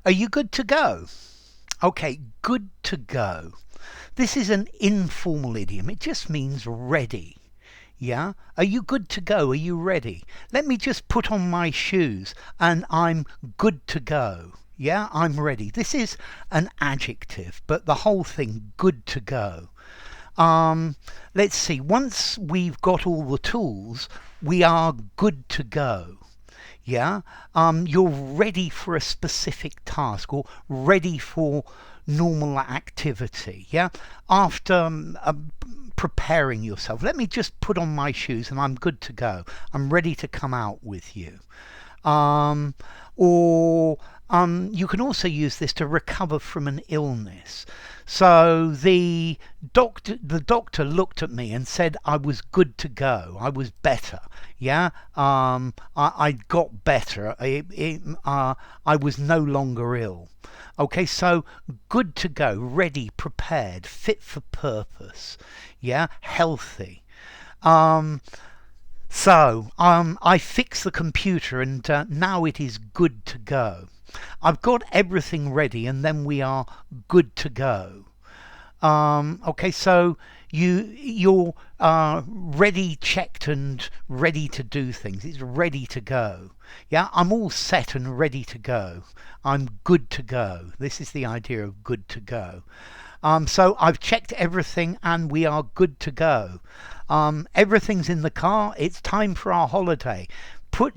Are you good to go? Okay, good to go. This is an informal idiom. It just means ready. Yeah? Are you good to go? Are you ready? Let me just put on my shoes and I'm good to go. Yeah, I'm ready. This is an adjective, but the whole thing, good to go. Let's see. Once we've got all the tools, we are good to go. Yeah, you're ready for a specific task or ready for normal activity. Yeah, after preparing yourself, let me just put on my shoes and I'm good to go. I'm ready to come out with you. Um, or you can also use this to recover from an illness. So the doctor looked at me and said I was good to go. I was better. Yeah, I got better. I was no longer ill. Okay, so good to go, ready, prepared, fit for purpose. Yeah, healthy. Um, I fixed the computer and now it is good to go. I've got everything ready and then we are good to go. Okay, so you're ready, checked, and ready to do things. It's ready to go. Yeah, I'm all set and ready to go. I'm good to go. This is the idea of good to go. So I've checked everything and we are good to go. Everything's in the car. It's time for our holiday.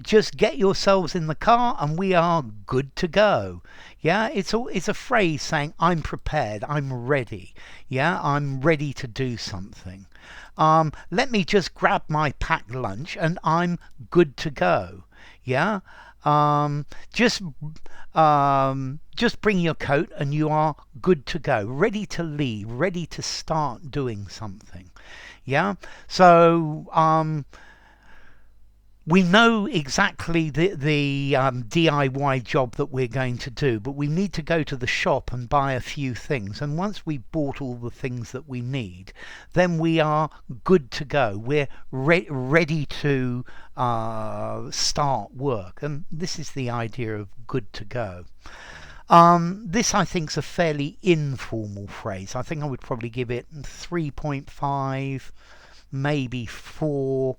Just get yourselves in the car and we are good to go. Yeah, it's a phrase saying I'm prepared, I'm ready. Yeah, I'm ready to do something. Let me just grab my packed lunch and I'm good to go. Yeah, um, just just bring your coat and you are good to go, ready to leave, ready to start doing something. Yeah, so we know exactly the DIY job that we're going to do, but we need to go to the shop and buy a few things. And once we've bought all the things that we need, then we are good to go. We're ready to start work. And this is the idea of good to go. This, I think, is a fairly informal phrase. I think I would probably give it 3.5, maybe 4.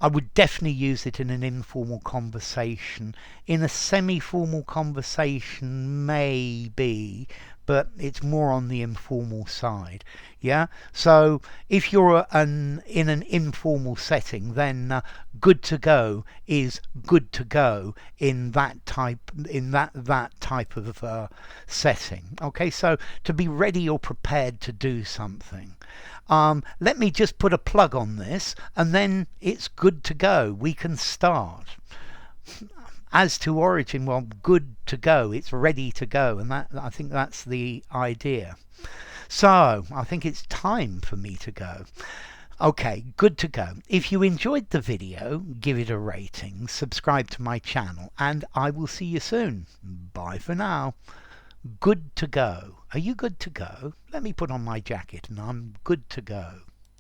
I would definitely use it in an informal conversation. In a semi-formal conversation, maybe, but it's more on the informal side. Yeah. So if you're in an informal setting, then good to go is good to go in that type of setting. Okay. So to be ready or prepared to do something. Let me just put a plug on this and then it's good to go. We can start. As to origin, well, good to go. It's ready to go. And I think that's the idea. So I think it's time for me to go. Okay, good to go. If you enjoyed the video, give it a rating, subscribe to my channel, and I will see you soon. Bye for now. Good to go. Are you good to go? Let me put on my jacket and I'm good to go.